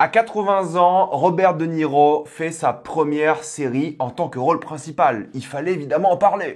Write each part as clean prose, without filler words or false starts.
À 80 ans, Robert De Niro fait sa première série en tant que rôle principal. Il fallait évidemment en parler.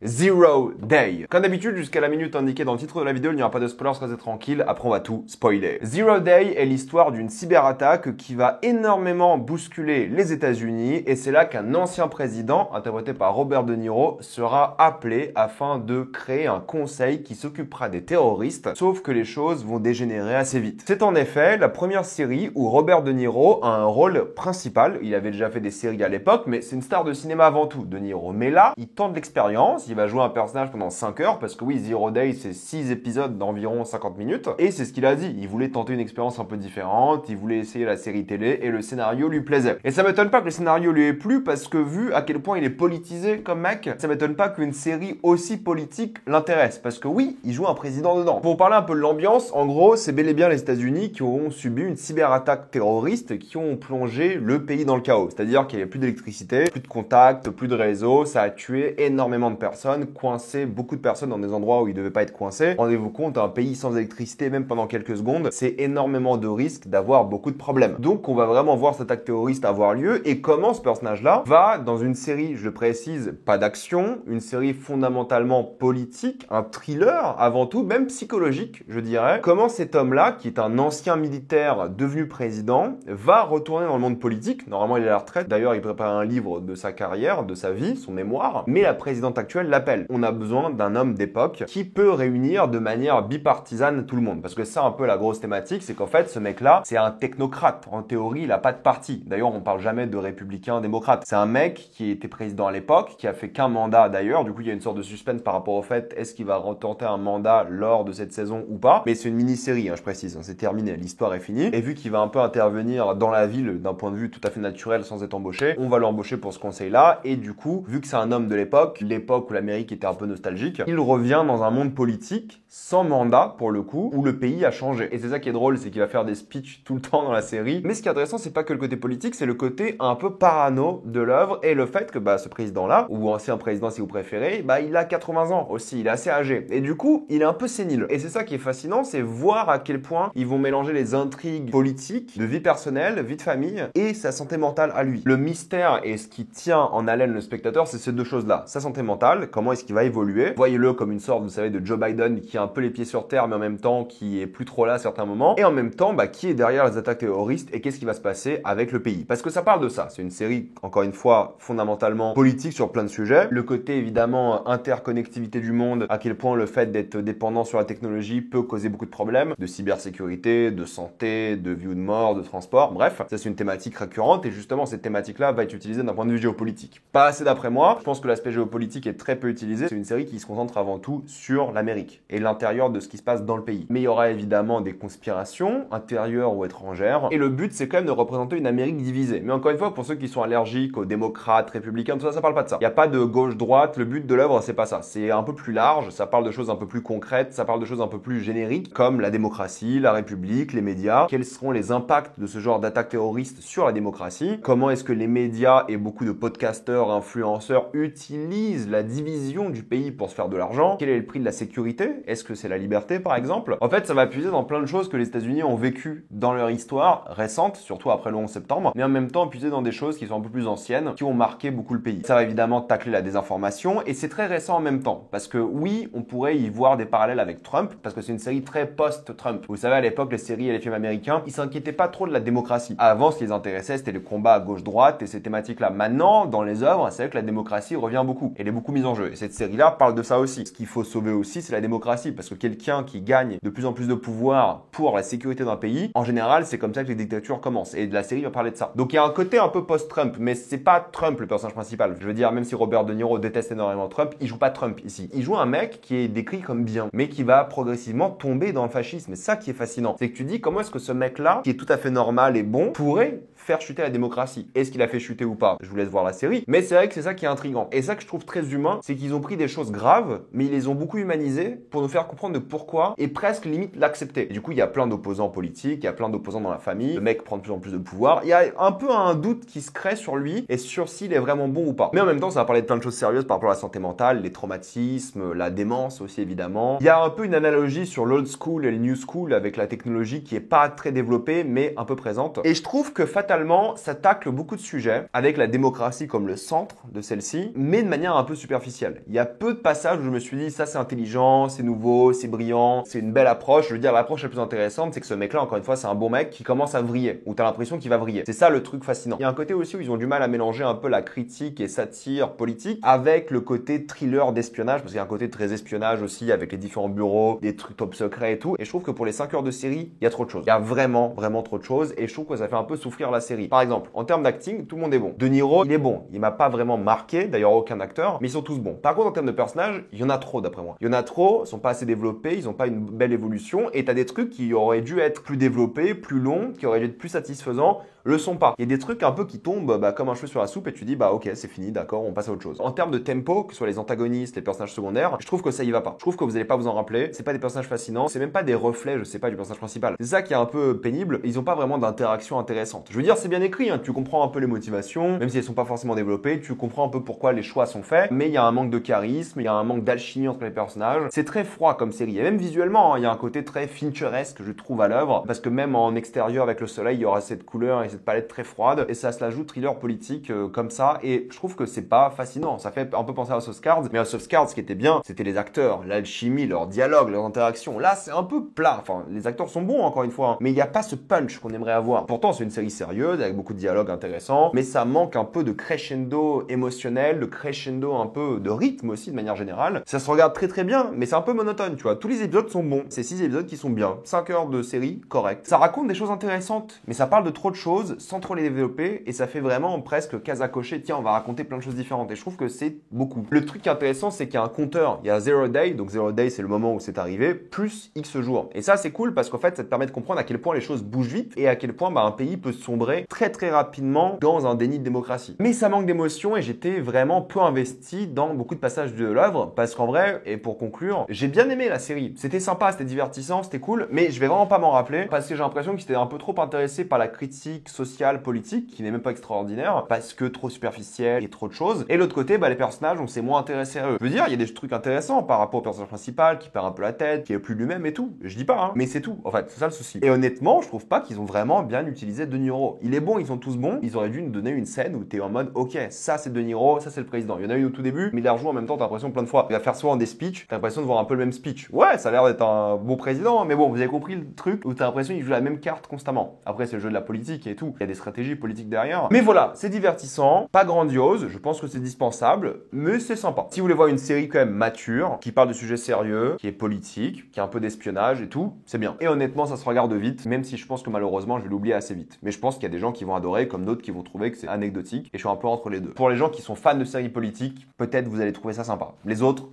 Zero Day. Comme d'habitude, jusqu'à la minute indiquée dans le titre de la vidéo, il n'y aura pas de spoilers, restez tranquille, après on va tout spoiler. Zero Day est l'histoire d'une cyberattaque qui va énormément bousculer les États-Unis et c'est là qu'un ancien président, interprété par Robert De Niro, sera appelé afin de créer un conseil qui s'occupera des terroristes, sauf que les choses vont dégénérer assez vite. C'est en effet la première série où Robert De Niro a un rôle principal. Il avait déjà fait des séries à l'époque, mais c'est une star de cinéma avant tout, De Niro. Mais là, il tente l'expérience, il va jouer un personnage pendant 5 heures, parce que oui, Zero Day, c'est 6 épisodes d'environ 50 minutes, et c'est ce qu'il a dit. Il voulait tenter une expérience un peu différente, il voulait essayer la série télé, et le scénario lui plaisait. Et ça m'étonne pas que le scénario lui ait plu, parce que vu à quel point il est politisé comme mec, ça m'étonne pas qu'une série aussi politique l'intéresse, parce que oui, il joue un président dedans. Pour parler un peu de l'ambiance, en gros, c'est bel et bien les États-Unis qui ont subi une cyberattaque terroriste qui ont plongé le pays dans le chaos. C'est-à-dire qu'il n'y avait plus d'électricité, plus de contacts, plus de réseau, ça a tué énormément de personnes, coincé beaucoup de personnes dans des endroits où ils ne devaient pas être coincés. Rendez-vous compte, un pays sans électricité, même pendant quelques secondes, c'est énormément de risques d'avoir beaucoup de problèmes. Donc on va vraiment voir cette attaque terroriste avoir lieu et comment ce personnage-là va, dans une série, je le précise, pas d'action, une série fondamentalement politique, un thriller avant tout, même psychologique, je dirais, comment cet homme-là, qui est un ancien militaire devenu président, va retourner dans le monde politique. Normalement, il est à la retraite. D'ailleurs, il prépare un livre de sa carrière, de sa vie, son mémoire. Mais la présidente actuelle l'appelle. On a besoin d'un homme d'époque qui peut réunir de manière bipartisane tout le monde. Parce que c'est un peu la grosse thématique, c'est qu'en fait, ce mec-là, c'est un technocrate. En théorie, il a pas de parti. D'ailleurs, on parle jamais de républicain, démocrate. C'est un mec qui était président à l'époque, qui a fait qu'un mandat d'ailleurs. Du coup, il y a une sorte de suspense par rapport au fait, est-ce qu'il va retenter un mandat lors de cette saison ou pas. Mais c'est une mini-série, hein, je précise. C'est terminé, l'histoire est finie. Et vu qu'il va un peu intervenir dans la ville d'un point de vue tout à fait naturel sans être embauché, on va l'embaucher pour ce conseil-là. Et du coup, vu que c'est un homme de l'époque où l'Amérique était un peu nostalgique, il revient dans un monde politique sans mandat pour le coup, où le pays a changé. Et c'est ça qui est drôle, c'est qu'il va faire des speeches tout le temps dans la série. Mais ce qui est intéressant, c'est pas que le côté politique, c'est le côté un peu parano de l'œuvre et le fait que ce président-là, ou ancien président si vous préférez, il a 80 ans aussi, il est assez âgé. Et du coup, il est un peu sénile. Et c'est ça qui est fascinant, c'est voir à quel point ils vont mélanger les intrigues politiques, de vie personnelle, vie de famille, et sa santé mentale à lui. Le mystère et ce qui tient en haleine le spectateur, c'est ces deux choses-là. Sa santé mentale, comment est-ce qu'il va évoluer. Voyez-le comme une sorte, vous savez, de Joe Biden qui a un peu les pieds sur terre, mais en même temps qui est plus trop là à certains moments. Et en même temps, qui est derrière les attaques terroristes et qu'est-ce qui va se passer avec le pays. Parce que ça parle de ça. C'est une série, encore une fois, fondamentalement politique sur plein de sujets. Le côté, évidemment, interconnectivité du monde, à quel point le fait d'être dépendant sur la technologie peut causer beaucoup de problèmes, de cybersécurité, de santé, de vie ou de mort, de transport. Bref, ça c'est une thématique récurrente et justement, cette thématique-là va être utilisée d'un point de vue géopolitique. Pas assez d'après moi. Je pense que l'aspect géopolitique est très peu utilisé. C'est une série qui se concentre avant tout sur l'Amérique et l'intérieur de ce qui se passe dans le pays. Mais il y aura évidemment des conspirations, intérieures ou étrangères. Et le but, c'est quand même de représenter une Amérique divisée. Mais encore une fois, pour ceux qui sont allergiques aux démocrates, républicains, tout ça, ça parle pas de ça. Il n'y a pas de gauche-droite. Le but de l'œuvre, c'est pas ça. C'est un peu plus large. Ça parle de choses un peu plus concrètes. Ça parle de choses un peu plus génériques, comme la démocratie, la République, les médias. Quels seront les impacts de ce genre d'attaque terroriste sur la démocratie? Comment est-ce que les médias et beaucoup de podcasteurs, influenceurs utilisent la division du pays pour se faire de l'argent? Quel est le prix de la sécurité? Est-ce que c'est la liberté, par exemple? En fait, ça va puiser dans plein de choses que les États-Unis ont vécues dans leur histoire récente, surtout après le 11 septembre, mais en même temps puiser dans des choses qui sont un peu plus anciennes, qui ont marqué beaucoup le pays. Ça va évidemment tacler la désinformation, et c'est très récent en même temps, parce que oui, on pourrait y voir des parallèles avec Trump, parce que c'est une série très post-Trump. Vous savez, à l'époque, les séries et les films américains, ils s'inquiétaient pas trop de la démocratie. Avant, ce qui les intéressait, c'était le combat à gauche-droite et ces thématiques-là. Maintenant, dans les œuvres, c'est vrai que la démocratie revient beaucoup. Elle est beaucoup mise en jeu. Et cette série-là parle de ça aussi. Ce qu'il faut sauver aussi, c'est la démocratie. Parce que quelqu'un qui gagne de plus en plus de pouvoir pour la sécurité d'un pays, en général, c'est comme ça que les dictatures commencent. Et la série va parler de ça. Donc il y a un côté un peu post-Trump, mais c'est pas Trump le personnage principal. Je veux dire, même si Robert De Niro déteste énormément Trump, il joue pas Trump ici. Il joue un mec qui est décrit comme bien, mais qui va progressivement tomber dans le fascisme. Et ça qui est fascinant. C'est que tu dis comment est-ce que ce mec-là, qui est tout à fait normal et bon, pourrait faire chuter la démocratie. Est-ce qu'il a fait chuter ou pas? Je vous laisse voir la série. Mais c'est vrai que c'est ça qui est intriguant. Et ça que je trouve très humain, c'est qu'ils ont pris des choses graves, mais ils les ont beaucoup humanisées pour nous faire comprendre de pourquoi et presque limite l'accepter. Du coup, il y a plein d'opposants politiques, il y a plein d'opposants dans la famille. Le mec prend de plus en plus de pouvoir. Il y a un peu un doute qui se crée sur lui et sur s'il est vraiment bon ou pas. Mais en même temps, ça va parler de plein de choses sérieuses par rapport à la santé mentale, les traumatismes, la démence aussi évidemment. Il y a un peu une analogie sur l'old school et le new school avec la technologie qui est pas très développée mais un peu présente. Et je trouve que fatalement, ça tacle beaucoup de sujets avec la démocratie comme le centre de celle-ci, mais de manière un peu superficielle. Il y a peu de passages où je me suis dit ça c'est intelligent, c'est nouveau, c'est brillant, c'est une belle approche. Je veux dire l'approche la plus intéressante, c'est que ce mec-là encore une fois, c'est un bon mec qui commence à vriller, où t'as l'impression qu'il va vriller. C'est ça le truc fascinant. Il y a un côté aussi où ils ont du mal à mélanger un peu la critique et satire politique avec le côté thriller d'espionnage, parce qu'il y a un côté très espionnage aussi avec les différents bureaux, des trucs top secrets et tout. Et je trouve que pour les 5 heures de série, il y a trop de choses. Il y a vraiment trop de choses et je trouve que ça fait un peu souffrir la série. Par exemple, en termes d'acting, tout le monde est bon. De Niro, il est bon. Il m'a pas vraiment marqué, d'ailleurs aucun acteur, mais ils sont tous bons. Par contre, en termes de personnages, il y en a trop d'après moi. Il y en a trop, ils sont pas assez développés, ils ont pas une belle évolution et t'as des trucs qui auraient dû être plus développés, plus longs, qui auraient dû être plus satisfaisants, le sont pas. Il y a des trucs un peu qui tombent comme un cheveu sur la soupe et tu dis bah ok c'est fini, d'accord, on passe à autre chose. En termes de tempo, que ce soit les antagonistes, les personnages secondaires, je trouve que ça y va pas. Je trouve que vous allez pas vous en rappeler, c'est pas des personnages fascinants, c'est même pas des reflets, je sais pas, du personnage principal. C'est ça qui est un peu pénible, ils ont pas vraiment d'interaction intéressante. Je veux dire c'est bien écrit, hein, tu comprends un peu les motivations, même si elles sont pas forcément développées, tu comprends un peu pourquoi les choix sont faits, mais il y a un manque de charisme, il y a un manque d'alchimie entre les personnages. C'est très froid comme série, et même visuellement, il y a un côté très Fincheresque je trouve à l'œuvre, parce que même en extérieur avec le soleil, il y aura cette couleur et cette palette très froide. Et ça se la joue thriller politique comme ça et je trouve que c'est pas fascinant. Ça fait un peu penser à House of Cards, mais House of Cards ce qui était bien c'était les acteurs, l'alchimie, leurs dialogues, leurs interactions. Là c'est un peu plat, enfin les acteurs sont bons encore une fois, hein, mais il n'y a pas ce punch qu'on aimerait avoir. Pourtant c'est une série sérieuse avec beaucoup de dialogues intéressants, mais ça manque un peu de crescendo émotionnel, de crescendo un peu de rythme aussi de manière générale. Ça se regarde très bien, mais c'est un peu monotone, tu vois. Tous les épisodes sont bons, c'est 6 épisodes qui sont bien, 5 heures de série, correct. Ça raconte des choses intéressantes, mais ça parle de trop de choses sans trop les développer et ça fait vraiment presque case à cocher. Tiens, on va raconter plein de choses différentes et je trouve que c'est beaucoup. Le truc qui est intéressant, c'est qu'il y a un compteur. Il y a 0 day, donc 0 day, c'est le moment où c'est arrivé, plus X jours. Et ça, c'est cool parce qu'en fait, ça te permet de comprendre à quel point les choses bougent vite et à quel point un pays peut sombrer très rapidement dans un déni de démocratie. Mais ça manque d'émotion et j'étais vraiment peu investi dans beaucoup de passages de l'œuvre parce qu'en vrai, et pour conclure, j'ai bien aimé la série. C'était sympa, c'était divertissant, c'était cool, mais je vais vraiment pas m'en rappeler parce que j'ai l'impression qu'ils étaient un peu trop intéressés par la critique sociale, politique, qui n'est même pas extraordinaire parce que trop superficiel et trop de choses. Et l'autre côté, les personnages, on s'est moins intéressé à eux. Je veux dire, il y a des trucs intéressants par rapport au personnage principal qui perd un peu la tête, qui est plus lui-même et tout. Je dis pas, hein, mais c'est tout. En fait, c'est ça le souci. Et honnêtement, je trouve pas qu'ils ont vraiment bien utilisé De Niro. Il est bon, ils sont tous bons. Ils auraient dû nous donner une scène où t'es en mode, ok, ça c'est De Niro, ça c'est le président. Il y en a eu au tout début, mais il la rejoue en même temps, t'as l'impression plein de fois. Il va faire souvent des speeches, t'as l'impression de voir un peu le même speech. Ouais, ça a l'air d'être un bon président, mais bon, vous avez compris le truc où t'as l'impression qu'il joue la même carte constamment. Après, c'est le jeu de la politique et tout. Il y a des stratégies politiques derrière. Mais voilà, c'est divertissant, pas grandiose, je pense que c'est dispensable, mais c'est sympa. Si vous voulez voir une série quand même mature, qui parle de sujets sérieux, qui est politique, qui a un peu d'espionnage et tout, c'est bien. Et honnêtement, ça se regarde vite, même si je pense que malheureusement, je vais l'oublier assez vite. Mais je pense qu'il y a des gens qui vont adorer, comme d'autres qui vont trouver que c'est anecdotique, et je suis un peu entre les deux. Pour les gens qui sont fans de séries politiques, peut-être vous allez trouver ça sympa. Les autres,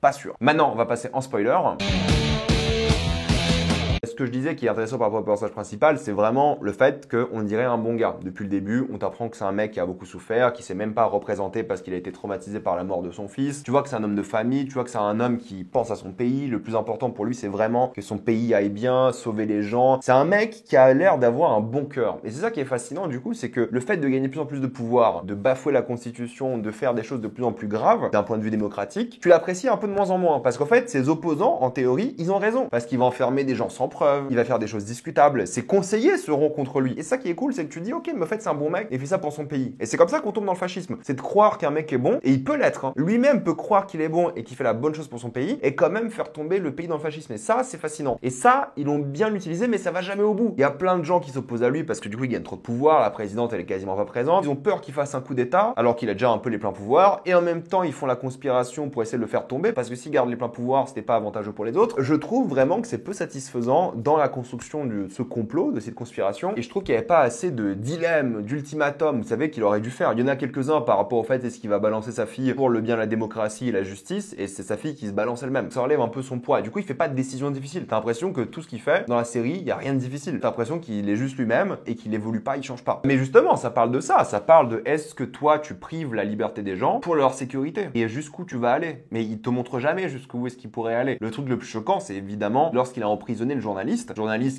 pas sûr. Maintenant, on va passer en spoiler. Ce que je disais qui est intéressant par rapport au personnage principal, c'est vraiment le fait qu'on dirait un bon gars. Depuis le début, on t'apprend que c'est un mec qui a beaucoup souffert, qui s'est même pas représenté parce qu'il a été traumatisé par la mort de son fils. Tu vois que c'est un homme de famille, tu vois que c'est un homme qui pense à son pays. Le plus important pour lui, c'est vraiment que son pays aille bien, sauver les gens. C'est un mec qui a l'air d'avoir un bon cœur. Et c'est ça qui est fascinant du coup, c'est que le fait de gagner de plus en plus de pouvoir, de bafouer la constitution, de faire des choses de plus en plus graves d'un point de vue démocratique, tu l'apprécies un peu de moins en moins. Parce qu'en fait, ses opposants, en théorie, ils ont raison. Parce qu'il va enfermer des gens sans preuve, il va faire des choses discutables, ses conseillers seront contre lui. Et ça qui est cool, c'est que tu dis, ok, mais en fait, c'est un bon mec, et il fait ça pour son pays. Et c'est comme ça qu'on tombe dans le fascisme. C'est de croire qu'un mec est bon, et il peut l'être. Hein. Lui-même peut croire qu'il est bon et qu'il fait la bonne chose pour son pays, et quand même faire tomber le pays dans le fascisme. Et ça, c'est fascinant. Et ça, ils l'ont bien utilisé, mais ça va jamais au bout. Il y a plein de gens qui s'opposent à lui parce que du coup, il gagne trop de pouvoir, la présidente, elle est quasiment pas présente. Ils ont peur qu'il fasse un coup d'état, alors qu'il a déjà un peu les pleins pouvoirs, et en même temps, ils font la conspiration pour essayer de le faire tomber, parce que s'il garde les pleins pouvoirs, c'était pas avantageux pour les autres. Je trouve vraiment que c'est peu satisfaisant vraiment dans la construction de ce complot, de cette conspiration. Et je trouve qu'il n'y avait pas assez de dilemme, d'ultimatum, vous savez, qu'il aurait dû faire. Il y en a quelques-uns par rapport au fait est-ce qu'il va balancer sa fille pour le bien de la démocratie et la justice, et c'est sa fille qui se balance elle-même. Ça enlève un peu son poids. Et du coup, il fait pas de décision difficile. T'as l'impression que tout ce qu'il fait dans la série, il y a rien de difficile. T'as l'impression qu'il est juste lui-même et qu'il évolue pas, il change pas. Mais justement, ça parle de ça. Ça parle de est-ce que toi, tu prives la liberté des gens pour leur sécurité et jusqu'où tu vas aller. Mais il te montre jamais jusqu'où est-ce qu'il pourrait aller. Le truc le plus choquant, c'est évidemment lorsqu'il a emprisonné le journaliste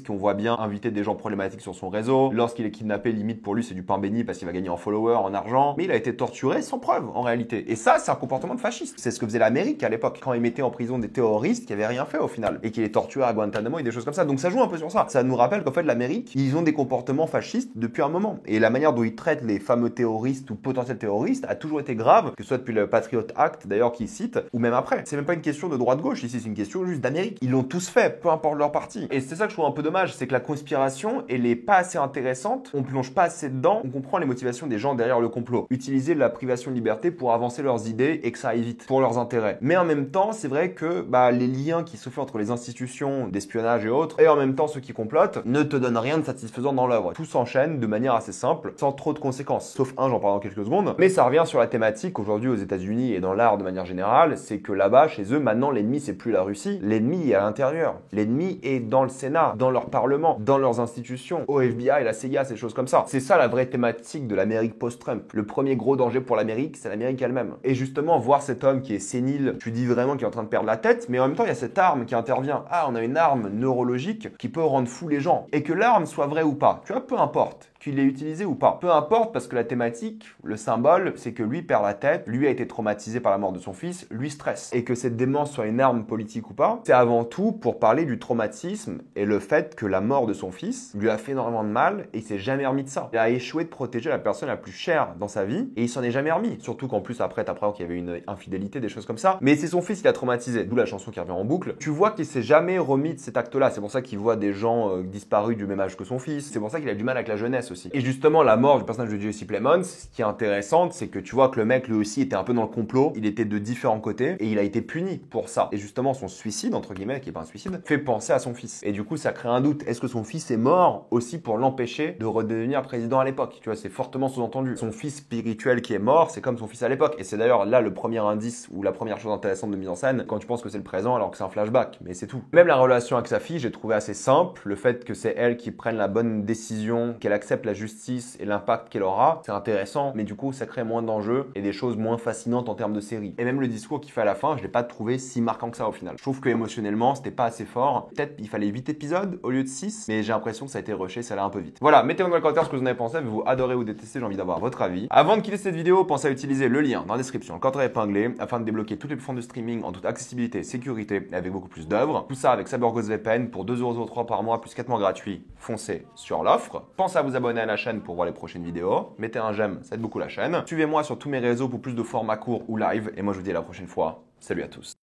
qu'on voit bien inviter des gens problématiques sur son réseau, lorsqu'il est kidnappé, limite pour lui c'est du pain béni parce qu'il va gagner en followers, en argent, mais il a été torturé sans preuve en réalité. Et ça, c'est un comportement de fasciste. C'est ce que faisait l'Amérique à l'époque, quand il mettait en prison des terroristes qui avaient rien fait au final, et qu'il est torturé à Guantanamo et des choses comme ça. Donc ça joue un peu sur ça. Ça nous rappelle qu'en fait l'Amérique, ils ont des comportements fascistes depuis un moment. Et la manière dont ils traitent les fameux terroristes ou potentiels terroristes a toujours été grave, que ce soit depuis le Patriot Act d'ailleurs qu'ils citent, ou même après. C'est même pas une question de droite-gauche ici, c'est une question juste d'Amérique. Ils l'ont tous fait, peu importe leur parti. Et c'est ça que je trouve un peu dommage, c'est que la conspiration, elle est pas assez intéressante, on plonge pas assez dedans, on comprend les motivations des gens derrière le complot. Utiliser la privation de liberté pour avancer leurs idées et que ça aille vite, pour leurs intérêts. Mais en même temps, c'est vrai que les liens qui se font entre les institutions d'espionnage et autres, et en même temps ceux qui complotent, ne te donnent rien de satisfaisant dans l'œuvre. Tout s'enchaîne de manière assez simple, sans trop de conséquences. Sauf un, j'en parle dans quelques secondes. Mais ça revient sur la thématique aujourd'hui aux États-Unis et dans l'art de manière générale, c'est que là-bas, chez eux, maintenant, l'ennemi, c'est plus la Russie. L'ennemi est à l'intérieur. L'ennemi est dans le Sénat, dans leur parlement, dans leurs institutions, au FBI, la CIA, ces choses comme ça. C'est ça la vraie thématique de l'Amérique post-Trump. Le premier gros danger pour l'Amérique, c'est l'Amérique elle-même. Et justement, voir cet homme qui est sénile, tu dis vraiment qu'il est en train de perdre la tête, mais en même temps, il y a cette arme qui intervient. Ah, on a une arme neurologique qui peut rendre fou les gens. Et que l'arme soit vraie ou pas, tu vois, peu importe qu'il l'ait utilisé ou pas. Peu importe parce que la thématique, le symbole, c'est que lui perd la tête, lui a été traumatisé par la mort de son fils, lui stresse. Et que cette démence soit une arme politique ou pas, c'est avant tout pour parler du traumatisme et le fait que la mort de son fils lui a fait énormément de mal et il s'est jamais remis de ça. Il a échoué de protéger la personne la plus chère dans sa vie et il s'en est jamais remis. Surtout qu'en plus après, t'apprends qu'il y avait une infidélité, des choses comme ça. Mais c'est son fils qui l'a traumatisé, d'où la chanson qui revient en boucle. Tu vois qu'il s'est jamais remis de cet acte-là. C'est pour ça qu'il voit des gens disparus du même âge que son fils. C'est pour ça qu'il a du mal avec la jeunesse aussi. Et justement, la mort du personnage de Jesse Plemons, ce qui est intéressant, c'est que tu vois que le mec, lui aussi, était un peu dans le complot. Il était de différents côtés et il a été puni pour ça. Et justement, son suicide, entre guillemets, qui est pas un suicide, fait penser à son fils. Et du coup, ça crée un doute. Est-ce que son fils est mort aussi pour l'empêcher de redevenir président à l'époque? Tu vois, c'est fortement sous-entendu. Son fils spirituel qui est mort, c'est comme son fils à l'époque. Et c'est d'ailleurs là le premier indice ou la première chose intéressante de mise en scène quand tu penses que c'est le présent alors que c'est un flashback. Mais c'est tout. Même la relation avec sa fille, j'ai trouvé assez simple. Le fait que c'est elle qui prenne la bonne décision, qu'elle accepte la justice et l'impact qu'elle aura, c'est intéressant, mais du coup ça crée moins d'enjeux et des choses moins fascinantes en termes de série. Et même le discours qu'il fait à la fin, je l'ai pas trouvé si marquant que ça au final. Je trouve que émotionnellement c'était pas assez fort. Peut-être il fallait 8 épisodes au lieu de 6, mais j'ai l'impression que ça a été rushé, ça allait un peu vite. Voilà, mettez-moi dans les commentaires ce que vous en avez pensé, avez-vous adoré ou détesté, j'ai envie d'avoir votre avis. Avant de quitter cette vidéo, pensez à utiliser le lien dans la description, le code épinglé, afin de débloquer toutes les plateformes de streaming en toute accessibilité, sécurité et avec beaucoup plus d'œuvres. Tout ça avec CyberGhost VPN pour 2,03€ par mois plus 4 mois gratuits. Foncez sur l'offre. Pensez à vous abonner à la chaîne pour voir les prochaines vidéos. Mettez un j'aime, ça aide beaucoup la chaîne. Suivez-moi sur tous mes réseaux pour plus de formats courts ou live. Et moi je vous dis à la prochaine fois. Salut à tous.